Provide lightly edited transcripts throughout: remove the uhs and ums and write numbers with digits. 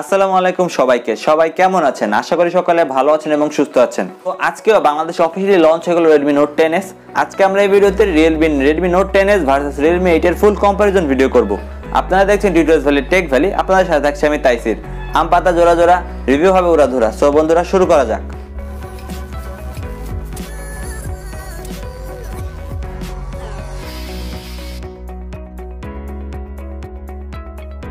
আসসালামু আলাইকুম সবাই কেমন আছেন? আশা করি সকালে ভালো আছেন এবং সুস্থ আছেন। তো আজকেও বাংলাদেশে অফিশিয়ালি লঞ্চ হয়ে গেল Redmi Note 10s। আজকে আমরা এই ভিডিওতে Redmi Note 10s versus Realme 8 এর ফুল কম্পারিজন ভিডিও করব। আপনারা দেখছেন ডিটেইলস ভ্যালি টেক ভ্যালি, আপনাদের সাথে থাকছি আমি তাইসির। আম পাতা জোড়া জোড়া, রিভিউ হবে উড়াধুরা। সো বন্ধুরা শুরু করা যাক।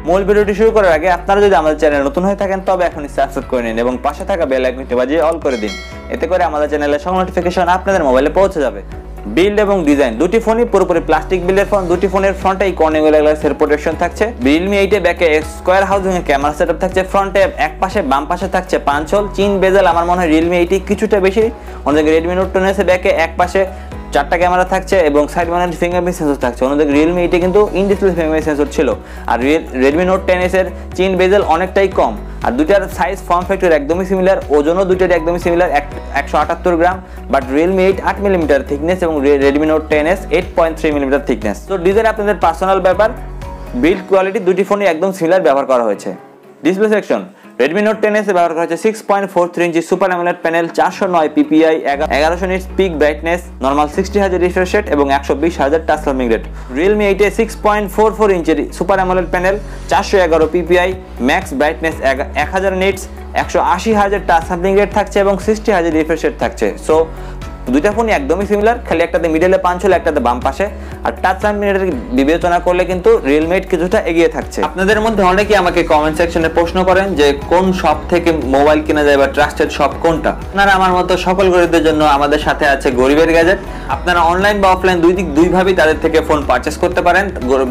মূল ভিডিওটি শুরু করার আগে আপনারা যদি আমাদের চ্যানেল নতুন হয়ে থাকেন তবে এখনই সাবস্ক্রাইব করে নিন এবং পাশে থাকা বেল আইকনটি বাজিয়ে অল করে দিন। এতে করে আমাদের চ্যানেলের সব নোটিফিকেশন আপনাদের মোবাইলে পৌঁছে যাবে। বিল্ড এবং ডিজাইন দুটি ফোনই পুরোপুরি প্লাস্টিক বিল্ডের ফোন। দুটি ফোনের ফ্রন্টে কর্নিংগুলো গ্লাসের প্রোটেকশন থাকছে। Realme 8 এ ব্যাকে স্কয়ার হাউজিং এর ক্যামেরা সেটআপ থাকছে। ফ্রন্টে এক পাশে বাম পাশে থাকছে 5 হোল চিন বেজেল। আমার মনে হয় Realme 8 কিছুটা বেশি, অন্যদিকে Redmi Note 10 এর ব্যাকে এক পাশে 4টা ক্যামেরা থাকছে এবং সাইড মাউন্টেড ফিঙ্গারপ্রিন্ট সেন্সর থাকছে। অন্যদিকে Realme 8 এ কিন্তু ইন ডিসপ্লে ফিঙ্গারপ্রিন্ট সেন্সর ছিল। আর Redmi Note 10s এর চিন বেজেল অনেকটাই কম। আর দুটার সাইজ ফর্ম ফ্যাক্টর একদমই সিমিলার, ওজনও দুটার একদমই similar, 178 gram. But Realme 8 8 millimetre thickness এবং Redmi Note 10s 8.3 millimetre thickness. তো ডিজাইন আপনাদের পার্সোনাল ব্যাপার। বিল্ড কোয়ালিটি দুটি ফোনই একদম সিমিলার ব্যবহার করা হয়েছে। Display section Redmi Note 10s এ ব্যবহার করা হয়েছে 6.43 inch super AMOLED panel, 409 ppi, 1100 nits peak brightness, normal 60,000 refresh rate এবং 120,000 টাচ সার্ফিং রেট। Realme 8 এ 6.44 ইঞ্চির super AMOLED panel, 411 ppi, max brightness 1000 nits, 180,000 touch surfing rate থাকছে এবং 60,000 রিফ্রেশ রেট থাকছে। So দুইটা ফোনই একদমই সিমিলার, খালি একটাতে মিডলে 5 হলো, একটাতে বাম পাশে। আর টাচ সার্ফিং বিবেচনা করলে কিন্তু Realme 8 কিছুটা এগিয়ে থাকছে। আপনাদের মধ্যে অনেকেই আমাকে কমেন্ট সেকশনে প্রশ্ন করেন যে কোন শপ থেকে মোবাইল কেনা যায় বা ট্রাস্টেড শপ কোনটা। আপনারা আমার মতো সকল গরিবদের জন্য আমাদের সাথে আছে গরিবের গ্যাজেট। আপনারা অনলাইন বা অফলাইন দুইভাবেই তাদের থেকে ফোন পারচেস করতে পারেন।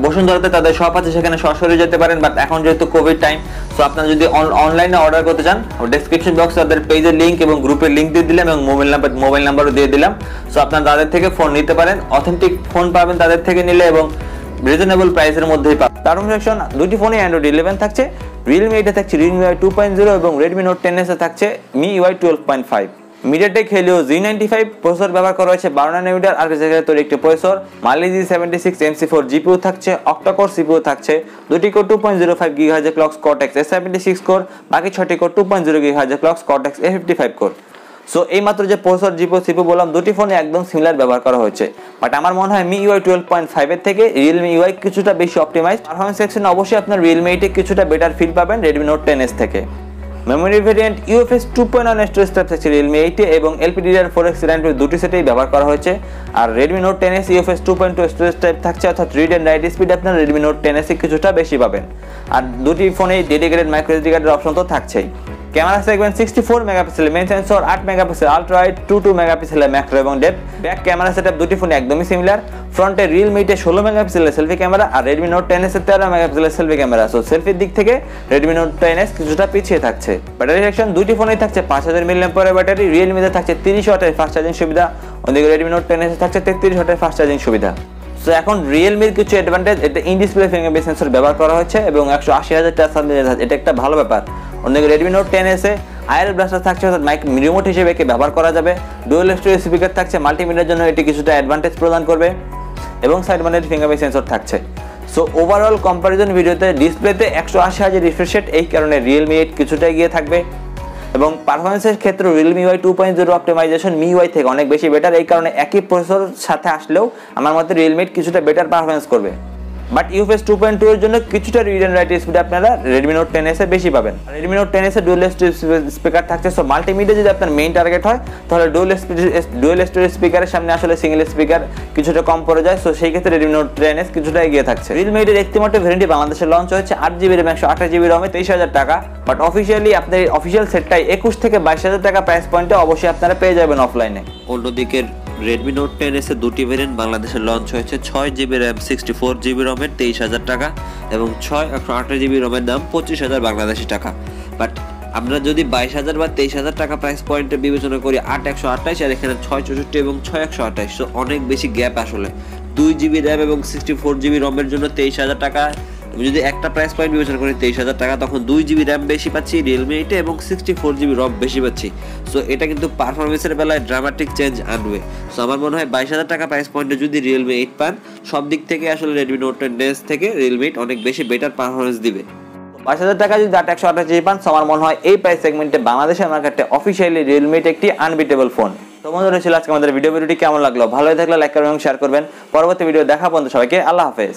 বসুন্ধরাতে তাদের শপ আছে, সেখানে সরাসরি যেতে পারেন। বাট এখন যেহেতু কোভিড টাইম, সো আপনারা যদি অনলাইনে অর্ডার করতে চান, ডেসক্রিপশন বক্সে তাদের পেজের লিঙ্ক এবং গ্রুপের লিঙ্ক দিয়ে দিলাম এবং মোবাইল নাম্বারও দিয়ে দিলাম। সো আপনারা তাদের থেকে ফোন নিতে পারেন। অথেন্টিক ফোন পাবেন তাদের থেকে নিলে এবং রিজনেবল প্রাইসের মধ্যেই পাবেন। টার্ম সেকশন দুটি ফোনে Android 11 থাকছে। Realme 8 এ থাকছে MIUI 2.0 এবং Redmi Note 10s এ থাকছে MIUI 12.5। MediaTek Helio Z95 processor ব্যবহার করা হয়েছে 12 ন্যানোমিটার আর্কিটেকচারের তৈরি একটি processor. Mali G76 MC4 GPU থাকছে, অক্টা-কোর CPU থাকছে, দুটি core 2.05 GHz clock Cortex A76 core, বাকি 6টি core 2.0 GHz clock Cortex A55 core. So এই মাত্র যে প্রসেসর CPU বললাম, দুটি ফোনে একদম সিমিলার ব্যবহার করা হয়েছে। বাট আমার মনে হয় MIUI 12.5 এর থেকে Realme UI কিছুটা বেশি অপটিমাইজড। পারফরম্যান্স সেকশনে অবশ্যই আপনার Realme 8 এ কিছুটা বেটার ফিল পাবেন Redmi Note 10s থেকে। Memory variant UFS 2.1 storage type থাকছে Realme 8 এ এবং LPDDR4X RAM দুটি সেটেই ব্যবহার করা হয়েছে। আর Redmi Note 10s UFS 2.2 storage type থাকছে, অর্থাৎ রিড এন্ড রাইট স্পিড আপনার Redmi Note 10s এ কিছুটা বেশি পাবেন। আর দুটি ফোনেই ডেডিকেটেড মাইক্রো SD কার্ডের অপশন তো থাকছেই। Camera segment 64 megapixel main sensor, 8 megapixel ultra wide, 22 megapixel macro এবং ডেপথ। ব্যাক ক্যামেরা সেটআপ দুটি ফোনে একদমই সিমিলার। ফ্রন্টে Realme 8 এ 16 মেগাপিক্সেলের সেলফি ক্যামেরা আর Redmi Note 10s এ 13 মেগাপিক্সেলের সেলফি ক্যামেরা। সো সেলফির দিক থেকে Redmi Note 10s কিছুটা পিছিয়ে থাকছে। ব্যাটারি সেকশন দুটি ফোনেই থাকছে 5000 mAh ব্যাটারি। Realme তে থাকছে 30 ওয়াটের ফাস্ট চার্জিং সুবিধা, অন্যদিকে Redmi Note 10s এ থাকছে 33 ওয়াটের ফাস্ট চার্জিং সুবিধা। সো এখন Realme এর কিছু অ্যাডভান্টেজ, এটা ইন ডিসপ্লে ফিঙ্গারপ্রিন্ট সেন্সর ব্যবহার করা হয়েছে এবং 180,000 টাচ সার্ফিং রেট, এটা একটা ভালো ব্যাপার। অন্যদিকে Redmi Note 10s এ আইআর ব্লাস্টার থাকছে, অর্থাৎ মাইক রিমোট হিসেবে একে ব্যবহার করা যাবে। ডুয়াল স্টোরেজ স্পিকার থাকছে, মাল্টিমিডিয়ার জন্য এটি কিছুটা অ্যাডভান্টেজ প্রদান করবে এবং সাইড মাউন্টেড ফিঙ্গারপ্রিন্ট সেন্সর থাকছে। সো ওভারঅল কম্পারিজন ভিডিওতে ডিসপ্লেতে 180,000 রিফ্রেশ রেট, এই কারণে Realme 8 কিছুটা এগিয়ে থাকবে এবং পারফরম্যান্সের ক্ষেত্রে Realme UI 2.0 অপটিমাইজেশন MIUI থেকে অনেক বেশি বেটার। এই কারণে একই প্রসেসর সাথে আসলেও আমার মতে Realme 8 কিছুটা বেটার পারফরম্যান্স করবে। বাট UFS 2.2 এর জন্য কিছুটা রিড এন্ড রাইট স্পিড আপনারা Redmi Note 10s এ বেশি পাবেন। Redmi Note 10s এ ডুয়াল স্পিকার থাকছে। সো মাল্টিমিডিয়া যদি আপনার মেইন টার্গেট হয় তাহলে ডুয়াল স্টোরেজ স্পিকারের সামনে আসলে সিঙ্গেল স্পিকার কিছুটা কম পড়ে যায়। সো সেই ক্ষেত্রে Redmi Note 10s কিছুটা এগিয়ে থাকছে। Realme 8 এর একটিমাত্র ভেরিয়েন্ট বাংলাদেশে লঞ্চ হয়েছে 8GB RAM 128GB ROM এ 23,000 টাকা। বাট অফিশিয়ালি আপনার অফিশিয়াল সেটটাই 21 থেকে 22,000 টাকা প্রাইস পয়েন্টে অবশ্যই আপনারা পেয়ে যাবেন অফলাইনে। অন্যদিকে Redmi Note 10s এর দুটি ভেরিয়েন্ট বাংলাদেশে লঞ্চ হয়েছে 6GB RAM 64GB ROM এর 23,000 টাকা এবং 128GB ROM এর দাম 25,000 বাংলাদেশি টাকা। বাট আমরা যদি 22,000 বা 23,000 টাকা প্রাইস পয়েন্টে বিবেচনা করি, 8/128 আর এখানে 664 এবং 6/128, সো অনেক বেশি গ্যাপ আসলে। 2GB RAM এবং 64GB ROM এর জন্য 23,000 টাকা। আমি যদি একটা প্রাইস পয়েন্ট বিবেচনা করি 23,000 টাকা, তখন 2GB RAM বেশি পাচ্ছি Realme 8 এবং 64GB ROM বেশি পাচ্ছি। সো এটা কিন্তু পারফরমেন্সের বেলায় ড্রামাটিক চেঞ্জ আনবে। সো আমার মনে হয় 22,000 টাকা প্রাইস পয়েন্টে যদি Realme 8 পান, সব দিক থেকে আসলে Redmi Note 10s থেকে Realme 8 অনেক বেশি বেটার পারফরমেন্স দিবে। 5,000 টাকা যদি 8/128GB পান, আমার মনে হয় এই প্রাইস সেগমেন্টে বাংলাদেশের মার্কেটে অফিসিয়ালি রিয়েলমি একটি আনবিটেবল ফোন। তো বন্ধুরা, ছিল আজকে আমাদের ভিডিওটি কেমন লাগলো? ভালো লাগলে লাইক করবেন এবং শেয়ার করবেন। পরবর্তী ভিডিও দেখা পর্যন্ত সবাইকে আল্লাহ হাফেজ।